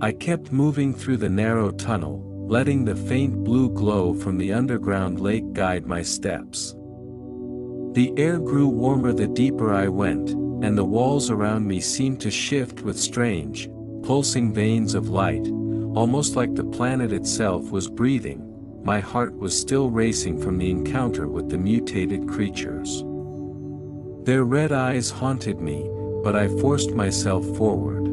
I kept moving through the narrow tunnel, letting the faint blue glow from the underground lake guide my steps. The air grew warmer the deeper I went, and the walls around me seemed to shift with strange, pulsing veins of light, almost like the planet itself was breathing. My heart was still racing from the encounter with the mutated creatures. Their red eyes haunted me, but I forced myself forward.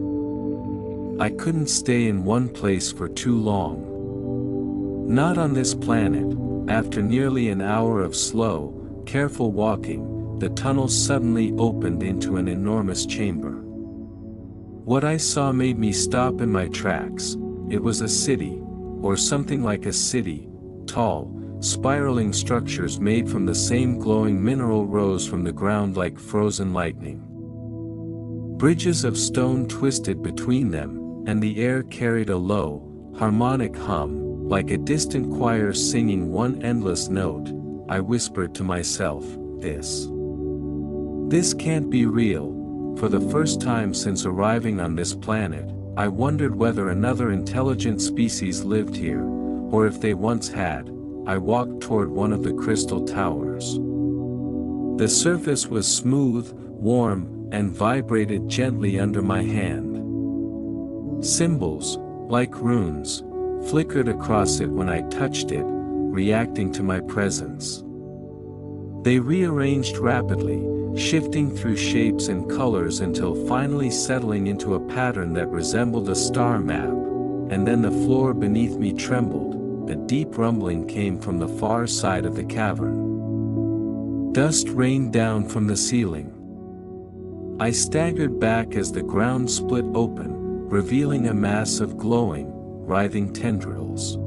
I couldn't stay in one place for too long. Not on this planet. After nearly an hour of slow, careful walking, the tunnel suddenly opened into an enormous chamber. What I saw made me stop in my tracks. It was a city, or something like a city, tall, spiraling structures made from the same glowing mineral rose from the ground like frozen lightning. Bridges of stone twisted between them, and the air carried a low, harmonic hum, like a distant choir singing one endless note. I whispered to myself, This can't be real." For the first time since arriving on this planet, I wondered whether another intelligent species lived here, or if they once had. I walked toward one of the crystal towers. The surface was smooth, warm, and vibrated gently under my hand. Symbols, like runes, flickered across it when I touched it, reacting to my presence. They rearranged rapidly, shifting through shapes and colors until finally settling into a pattern that resembled a star map, and then the floor beneath me trembled. A deep rumbling came from the far side of the cavern. Dust rained down from the ceiling. I staggered back as the ground split open, revealing a mass of glowing, writhing tendrils.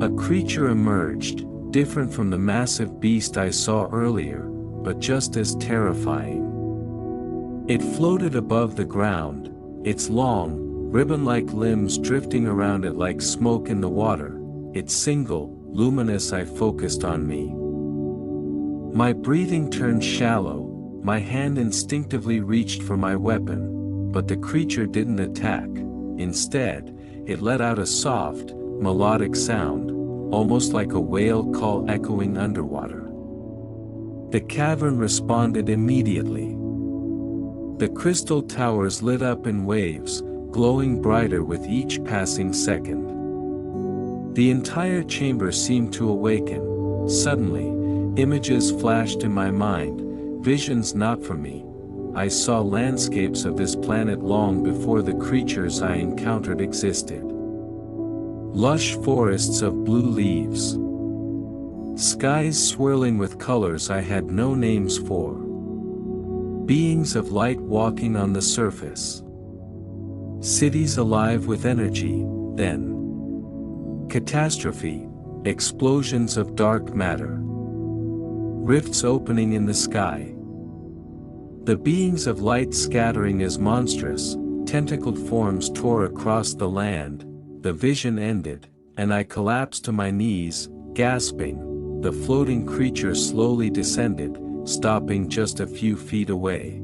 A creature emerged, different from the massive beast I saw earlier, but just as terrifying. It floated above the ground, its long, ribbon-like limbs drifting around it like smoke in the water, its single, luminous eye focused on me. My breathing turned shallow, my hand instinctively reached for my weapon, but the creature didn't attack. Instead, it let out a soft, melodic sound, almost like a whale call echoing underwater. The cavern responded immediately. The crystal towers lit up in waves, glowing brighter with each passing second. The entire chamber seemed to awaken. Suddenly, images flashed in my mind, visions not from me. I saw landscapes of this planet long before the creatures I encountered existed. Lush forests of blue leaves. Skies swirling with colors I had no names for. Beings of light walking on the surface. Cities alive with energy, then catastrophe, explosions of dark matter. Rifts opening in the sky. The beings of light scattering as monstrous, tentacled forms tore across the land. The vision ended, and I collapsed to my knees, gasping. The floating creature slowly descended, stopping just a few feet away.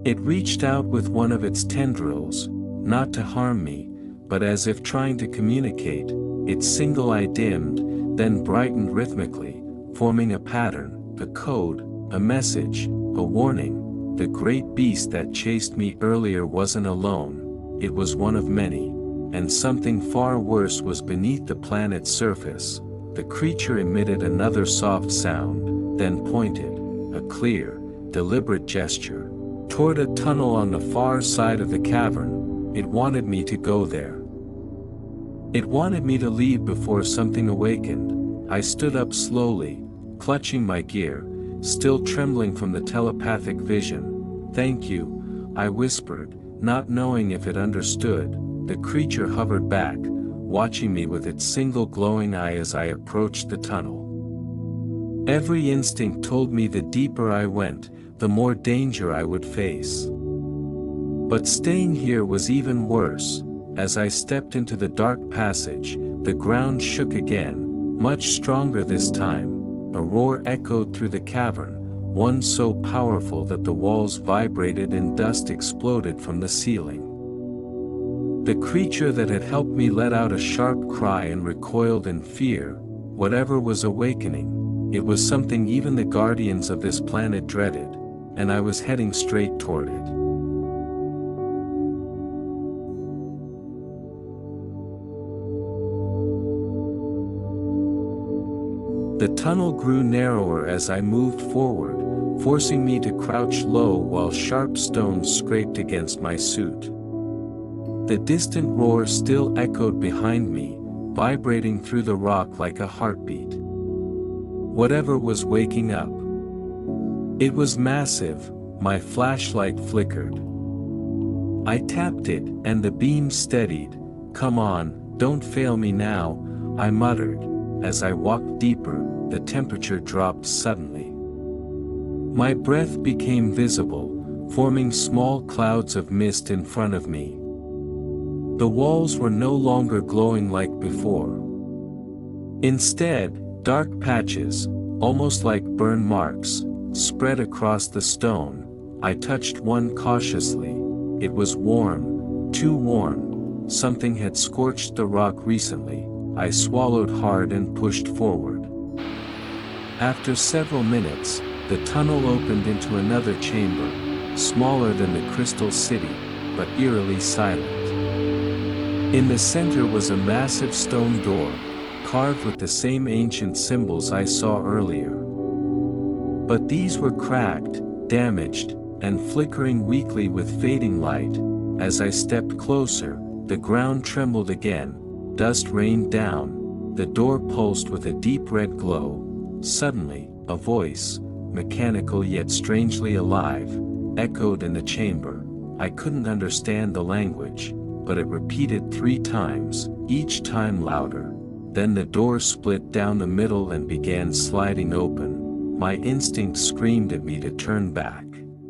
It reached out with one of its tendrils, not to harm me, but as if trying to communicate. Its single eye dimmed, then brightened rhythmically, forming a pattern, a code, a message, a warning. The great beast that chased me earlier wasn't alone. It was one of many, and something far worse was beneath the planet's surface. The creature emitted another soft sound, then pointed, a clear, deliberate gesture, toward a tunnel on the far side of the cavern. It wanted me to go there. It wanted me to leave before something awakened. I stood up slowly, clutching my gear, still trembling from the telepathic vision. "Thank you," I whispered, not knowing if it understood. The creature hovered back, watching me with its single glowing eye as I approached the tunnel. Every instinct told me the deeper I went, the more danger I would face. But staying here was even worse. As I stepped into the dark passage, the ground shook again, much stronger this time. A roar echoed through the cavern, one so powerful that the walls vibrated and dust exploded from the ceiling. The creature that had helped me let out a sharp cry and recoiled in fear. Whatever was awakening, it was something even the guardians of this planet dreaded, and I was heading straight toward it. The tunnel grew narrower as I moved forward, forcing me to crouch low while sharp stones scraped against my suit. The distant roar still echoed behind me, vibrating through the rock like a heartbeat. Whatever was waking up. It was massive. My flashlight flickered. I tapped it, and the beam steadied. "Come on, don't fail me now," I muttered. As I walked deeper, the temperature dropped suddenly. My breath became visible, forming small clouds of mist in front of me. The walls were no longer glowing like before. Instead, dark patches, almost like burn marks, spread across the stone. I touched one cautiously. It was warm, too warm. Something had scorched the rock recently. I swallowed hard and pushed forward. After several minutes, the tunnel opened into another chamber, smaller than the Crystal City, but eerily silent. In the center was a massive stone door, carved with the same ancient symbols I saw earlier. But these were cracked, damaged, and flickering weakly with fading light. As I stepped closer, the ground trembled again, dust rained down, the door pulsed with a deep red glow. Suddenly, a voice, mechanical yet strangely alive, echoed in the chamber. I couldn't understand the language, but it repeated 3 times, each time louder. Then the door split down the middle and began sliding open. My instinct screamed at me to turn back,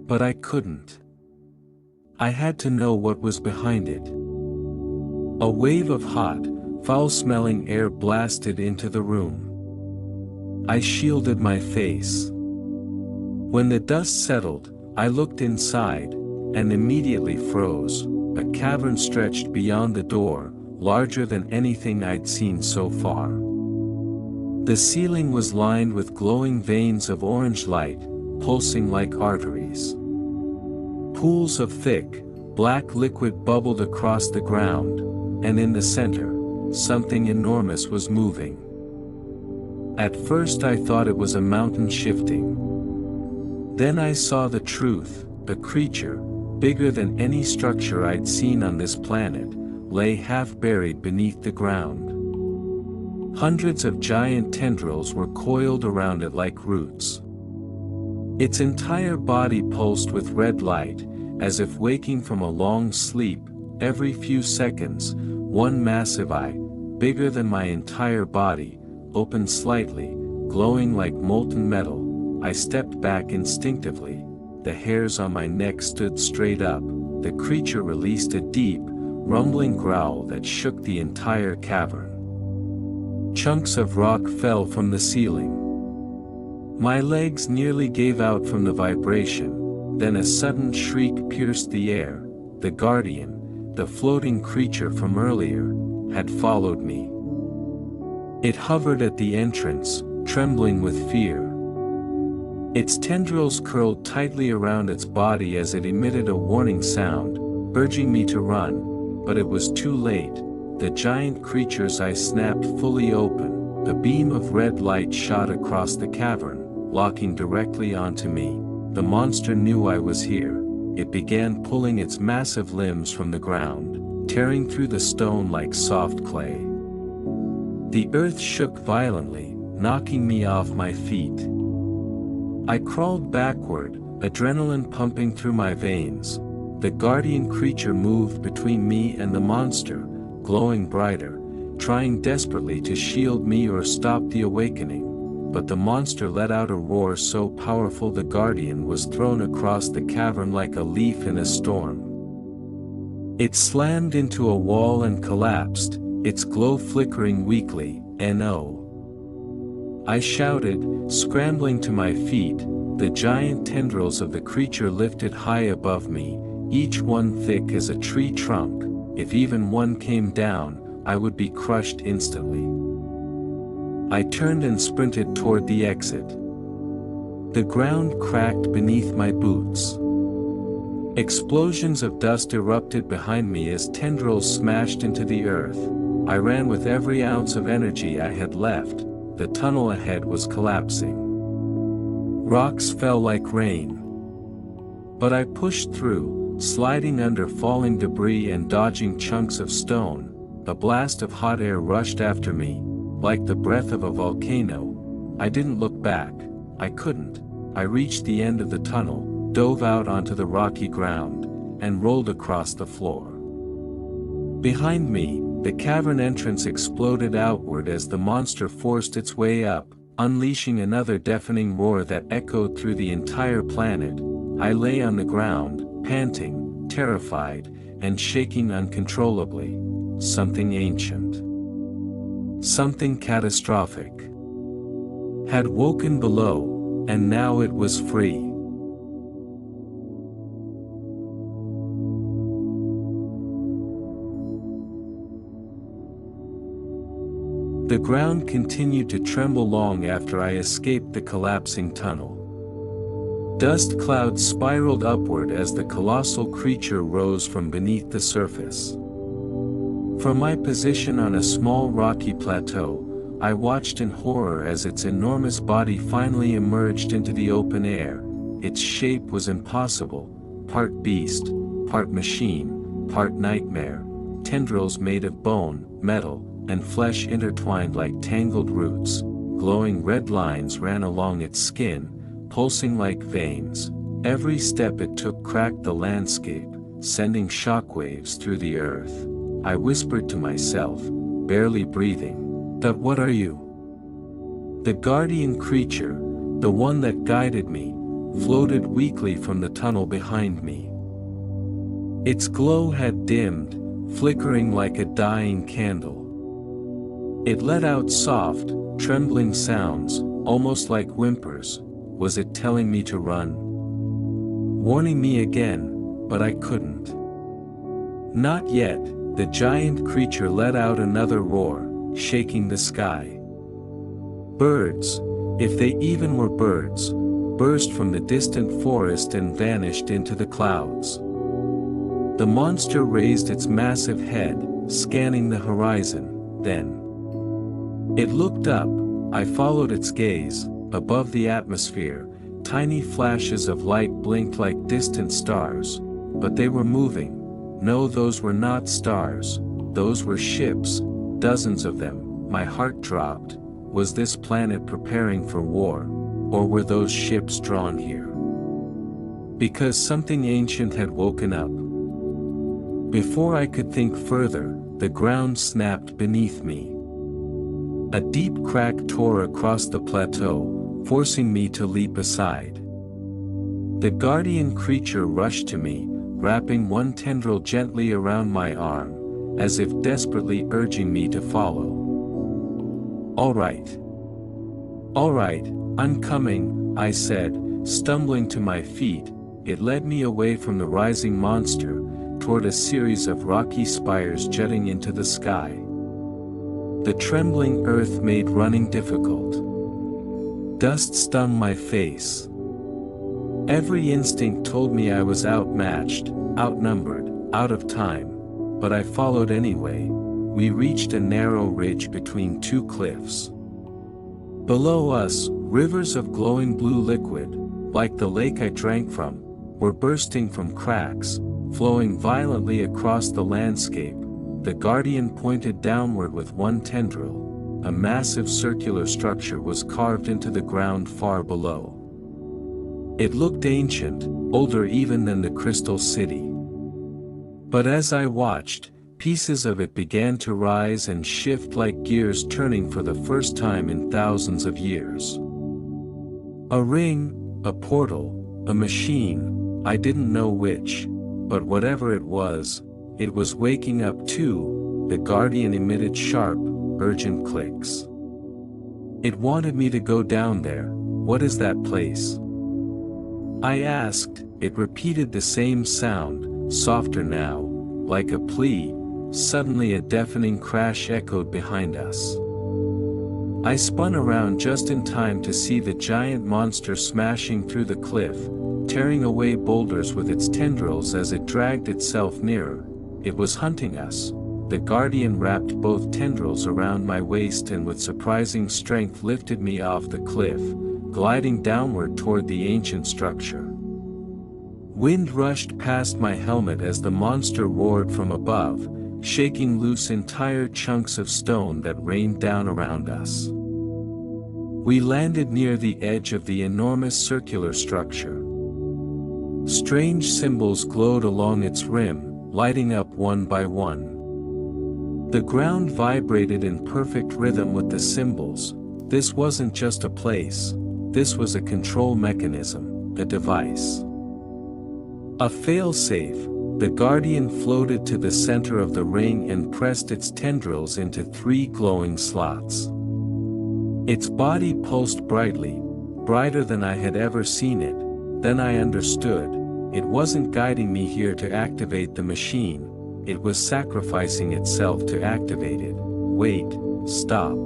but I couldn't. I had to know what was behind it. A wave of hot, foul-smelling air blasted into the room. I shielded my face. When the dust settled, I looked inside, and immediately froze. A cavern stretched beyond the door, larger than anything I'd seen so far. The ceiling was lined with glowing veins of orange light, pulsing like arteries. Pools of thick, black liquid bubbled across the ground, and in the center, something enormous was moving. At first I thought it was a mountain shifting. Then I saw the truth. The creature, bigger than any structure I'd seen on this planet, lay half buried beneath the ground. Hundreds of giant tendrils were coiled around it like roots. Its entire body pulsed with red light, as if waking from a long sleep. Every few seconds, one massive eye, bigger than my entire body, opened slightly, glowing like molten metal. I stepped back instinctively. The hairs on my neck stood straight up. The creature released a deep, rumbling growl that shook the entire cavern. Chunks of rock fell from the ceiling. My legs nearly gave out from the vibration. Then a sudden shriek pierced the air. The guardian, the floating creature from earlier, had followed me. It hovered at the entrance, trembling with fear. Its tendrils curled tightly around its body as it emitted a warning sound, urging me to run, but it was too late. The giant creature's eyes snapped fully open. A beam of red light shot across the cavern, locking directly onto me. The monster knew I was here. It began pulling its massive limbs from the ground, tearing through the stone like soft clay. The earth shook violently, knocking me off my feet. I crawled backward, adrenaline pumping through my veins. The guardian creature moved between me and the monster, glowing brighter, trying desperately to shield me or stop the awakening. But the monster let out a roar so powerful the guardian was thrown across the cavern like a leaf in a storm. It slammed into a wall and collapsed, its glow flickering weakly. "No!" I shouted, scrambling to my feet. The giant tendrils of the creature lifted high above me, each one thick as a tree trunk. if even one came down, I would be crushed instantly. I turned and sprinted toward the exit. The ground cracked beneath my boots. Explosions of dust erupted behind me as tendrils smashed into the earth. I ran with every ounce of energy I had left. The tunnel ahead was collapsing. Rocks fell like rain. But I pushed through, sliding under falling debris and dodging chunks of stone. A blast of hot air rushed after me, like the breath of a volcano. I didn't look back. I couldn't. I reached the end of the tunnel, dove out onto the rocky ground, and rolled across the floor. Behind me, the cavern entrance exploded outward as the monster forced its way up, unleashing another deafening roar that echoed through the entire planet. I lay on the ground, panting, terrified, and shaking uncontrollably. Something ancient, something catastrophic, had woken below, and now it was free. The ground continued to tremble long after I escaped the collapsing tunnel. Dust clouds spiraled upward as the colossal creature rose from beneath the surface. From my position on a small rocky plateau, I watched in horror as its enormous body finally emerged into the open air. Its shape was impossible, part beast, part machine, part nightmare, tendrils made of bone, metal, and flesh intertwined like tangled roots. Glowing red lines ran along its skin, pulsing like veins. Every step it took cracked the landscape, sending shockwaves through the earth. I whispered to myself, barely breathing, "That what are you?" The guardian creature, the one that guided me, floated weakly from the tunnel behind me. Its glow had dimmed, flickering like a dying candle. It let out soft, trembling sounds, almost like whimpers. Was it telling me to run? Warning me again, but I couldn't. Not yet. The giant creature let out another roar, shaking the sky. Birds, if they even were birds, burst from the distant forest and vanished into the clouds. The monster raised its massive head, scanning the horizon. Then it looked up. I followed its gaze. Above the atmosphere, tiny flashes of light blinked like distant stars. But they were moving. No, those were not stars. Those were ships, dozens of them. My heart dropped. Was this planet preparing for war? Or were those ships drawn here because something ancient had woken up? Before I could think further, the ground snapped beneath me. A deep crack tore across the plateau, forcing me to leap aside. The guardian creature rushed to me, wrapping one tendril gently around my arm, as if desperately urging me to follow. "All right. All right, I'm coming," I said, stumbling to my feet. It led me away from the rising monster, toward a series of rocky spires jutting into the sky. The trembling earth made running difficult. Dust stung my face. Every instinct told me I was outmatched, outnumbered, out of time. But I followed anyway. We reached a narrow ridge between two cliffs. Below us, rivers of glowing blue liquid, like the lake I drank from, were bursting from cracks, flowing violently across the landscape. The guardian pointed downward with one tendril. A massive circular structure was carved into the ground far below. It looked ancient, older even than the Crystal City. But as I watched, pieces of it began to rise and shift like gears turning for the first time in thousands of years. A ring, a portal, a machine, I didn't know which, but whatever it was waking up too. The guardian emitted sharp, urgent clicks. It wanted me to go down there. "What is that place?" I asked. It repeated the same sound, softer now, like a plea, suddenly a deafening crash echoed behind us. I spun around just in time to see the giant monster smashing through the cliff, tearing away boulders with its tendrils as it dragged itself nearer. It was hunting us. The guardian wrapped both tendrils around my waist and with surprising strength lifted me off the cliff, gliding downward toward the ancient structure. Wind rushed past my helmet as the monster roared from above, shaking loose entire chunks of stone that rained down around us. We landed near the edge of the enormous circular structure. Strange symbols glowed along its rim, lighting up one by one. The ground vibrated in perfect rhythm with the symbols. This wasn't just a place, this was a control mechanism, a device. A failsafe. The guardian floated to the center of the ring and pressed its tendrils into 3 glowing slots. Its body pulsed brightly, brighter than I had ever seen it. Then I understood. It wasn't guiding me here to activate the machine, it was sacrificing itself to activate it. Wait, stop.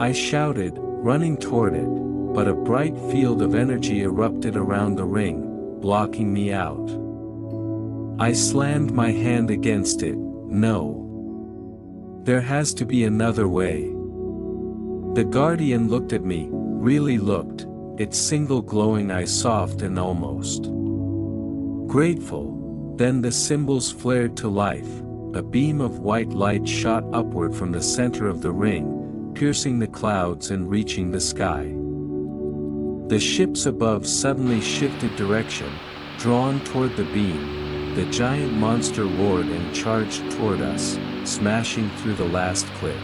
I shouted, running toward it, but a bright field of energy erupted around the ring, blocking me out. I slammed my hand against it. No. There has to be another way. The guardian looked at me, really looked, its single glowing eye soft and almost grateful. Then the symbols flared to life. A beam of white light shot upward from the center of the ring, piercing the clouds and reaching the sky. The ships above suddenly shifted direction, drawn toward the beam. The giant monster roared and charged toward us, smashing through the last cliff.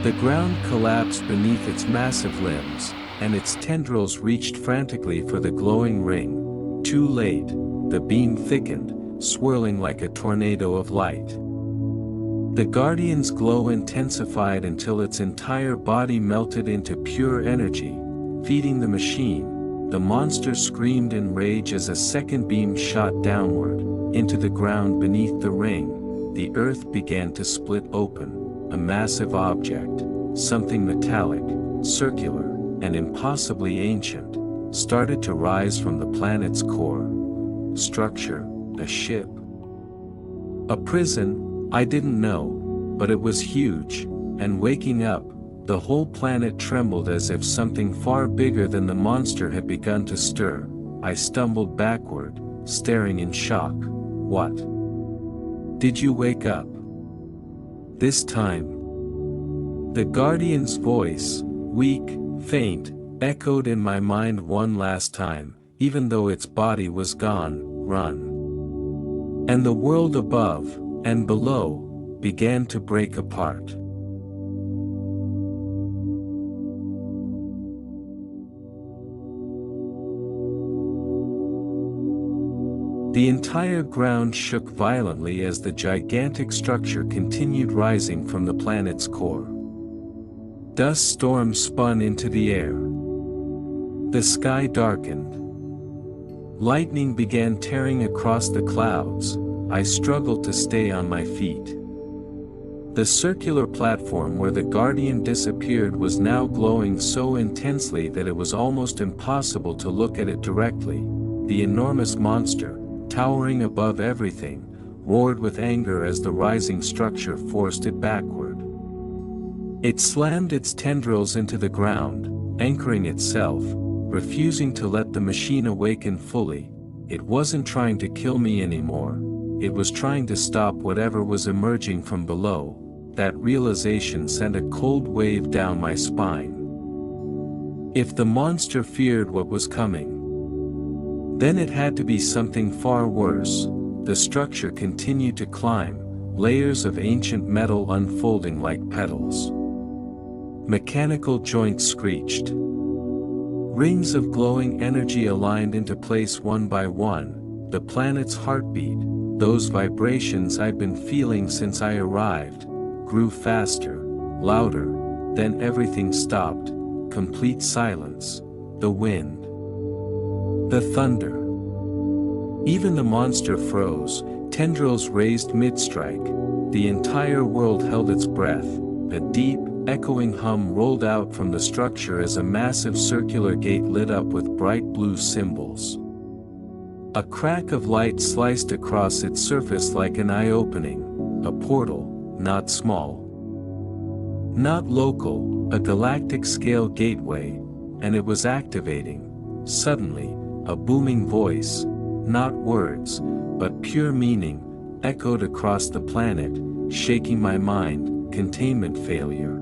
The ground collapsed beneath its massive limbs, and its tendrils reached frantically for the glowing ring. Too late, the beam thickened, swirling like a tornado of light. The guardian's glow intensified until its entire body melted into pure energy, feeding the machine. The monster screamed in rage as a second beam shot downward, into the ground beneath the ring. The earth began to split open. A massive object, something metallic, circular, and impossibly ancient, started to rise from the planet's core. Structure, a ship. A prison, I didn't know, but it was huge, and waking up, the whole planet trembled as if something far bigger than the monster had begun to stir. I stumbled backward, staring in shock. What? Did you wake up? This time. The guardian's voice, weak, faint, echoed in my mind one last time. Even though its body was gone, run. And the world above, and below, began to break apart. The entire ground shook violently as the gigantic structure continued rising from the planet's core. Dust storms spun into the air. The sky darkened. Lightning began tearing across the clouds. I struggled to stay on my feet. The circular platform where the guardian disappeared was now glowing so intensely that it was almost impossible to look at it directly. The enormous monster, towering above everything, roared with anger as the rising structure forced it backward. It slammed its tendrils into the ground, anchoring itself, refusing to let the machine awaken fully. It wasn't trying to kill me anymore, it was trying to stop whatever was emerging from below. That realization sent a cold wave down my spine. If the monster feared what was coming, then it had to be something far worse. The structure continued to climb, layers of ancient metal unfolding like petals. Mechanical joints screeched. Rings of glowing energy aligned into place one by one. The planet's heartbeat, those vibrations I'd been feeling since I arrived, grew faster, louder, then everything stopped. Complete silence. The wind. The thunder. Even the monster froze, Tendrils raised mid-strike. The entire world held its breath. A deep, echoing hum rolled out from the structure as a massive circular gate lit up with bright blue symbols. A crack of light sliced across its surface like an eye opening, a portal, not small, not local, a galactic-scale gateway, and it was activating. Suddenly, a booming voice, not words, but pure meaning, echoed across the planet, shaking my mind. Containment failure.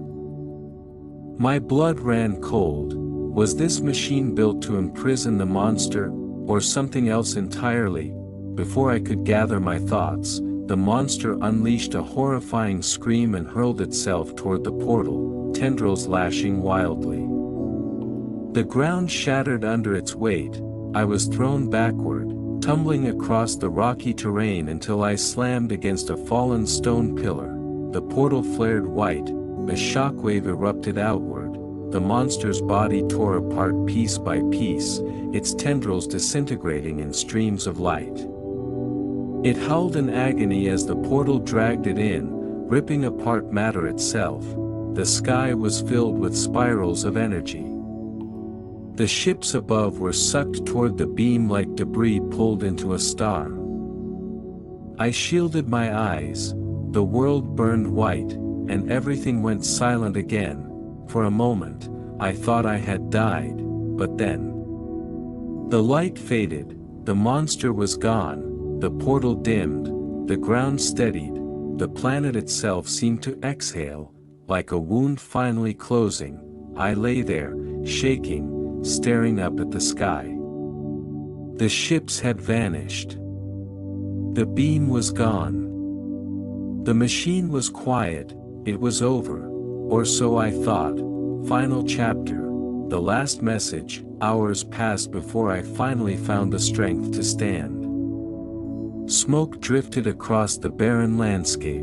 My blood ran cold. Was this machine built to imprison the monster, or something else entirely? Before I could gather my thoughts, the monster unleashed a horrifying scream and hurled itself toward the portal, tendrils lashing wildly. The ground shattered under its weight. I was thrown backward, tumbling across the rocky terrain until I slammed against a fallen stone pillar. The portal flared white, a shockwave erupted outward, the monster's body tore apart piece by piece, its tendrils disintegrating in streams of light. It howled in agony as the portal dragged it in, ripping apart matter itself. The sky was filled with spirals of energy. The ships above were sucked toward the beam like debris pulled into a star. I shielded my eyes. The world burned white, and everything went silent again. For a moment, I thought I had died, but then the light faded, the monster was gone, the portal dimmed, the ground steadied, the planet itself seemed to exhale, like a wound finally closing. I lay there, shaking, staring up at the sky. The ships had vanished. The beam was gone. The machine was quiet. It was over, or so I thought. Final chapter, the last message. Hours passed before I finally found the strength to stand. Smoke drifted across the barren landscape.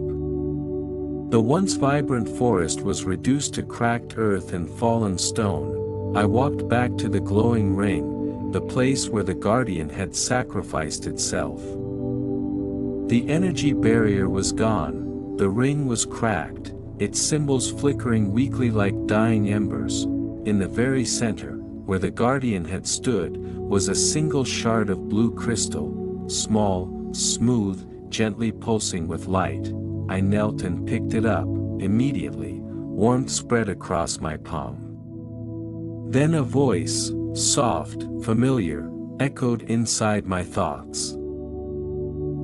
The once vibrant forest was reduced to cracked earth and fallen stone. I walked back to the glowing ring, the place where the Guardian had sacrificed itself. The energy barrier was gone, the ring was cracked, its symbols flickering weakly like dying embers. In the very center, where the Guardian had stood, was a single shard of blue crystal, small, smooth, gently pulsing with light. I knelt and picked it up. Immediately, warmth spread across my palm. Then a voice, soft, familiar, echoed inside my thoughts.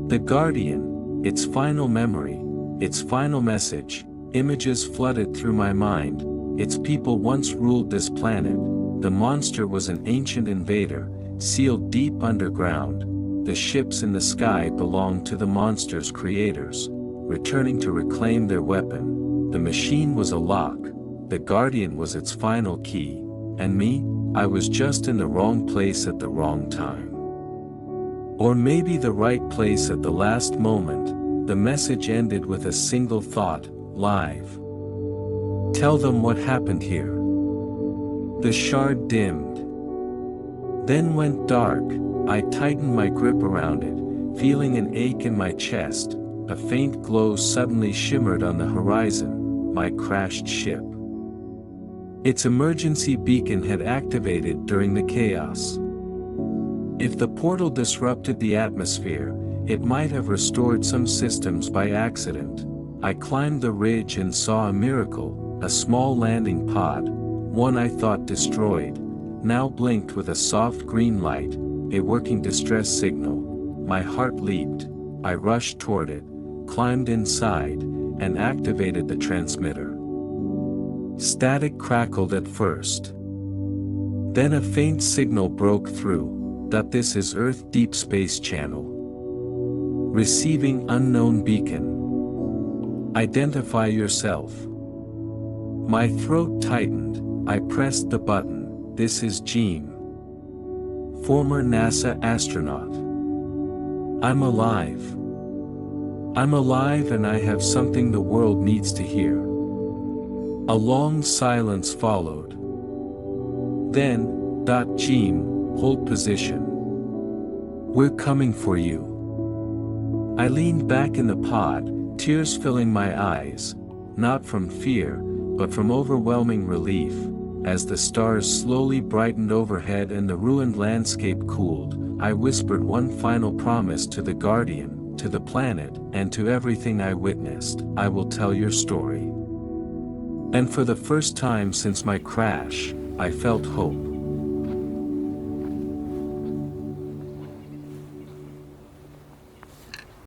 The Guardian, its final memory, its final message. Images flooded through my mind. Its people once ruled this planet. The monster was an ancient invader, sealed deep underground. The ships in the sky belonged to the monster's creators, returning to reclaim their weapon. The machine was a lock. The Guardian was its final key. And me, I was just in the wrong place at the wrong time. Or maybe the right place at the last moment. The message ended with a single thought, live. Tell them what happened here. The shard dimmed. Then went dark. I tightened my grip around it, feeling an ache in my chest. A faint glow suddenly shimmered on the horizon, my crashed ship. Its emergency beacon had activated during the chaos. If the portal disrupted the atmosphere, it might have restored some systems by accident. I climbed the ridge and saw a miracle, a small landing pod, one I thought destroyed, now blinked with a soft green light, a working distress signal. My heart leaped. I rushed toward it, climbed inside, and activated the transmitter. Static crackled at first. Then a faint signal broke through. This is Earth Deep Space Channel. Receiving unknown beacon. Identify yourself. My throat tightened. I pressed the button. This is Jean. Former NASA astronaut. I'm alive. I'm alive and I have something the world needs to hear. A long silence followed. Then, Jean, hold position. We're coming for you. I leaned back in the pod, tears filling my eyes, not from fear, but from overwhelming relief. As the stars slowly brightened overhead and the ruined landscape cooled, I whispered one final promise to the Guardian, to the planet, and to everything I witnessed: I will tell your story. And for the first time since my crash, I felt hope.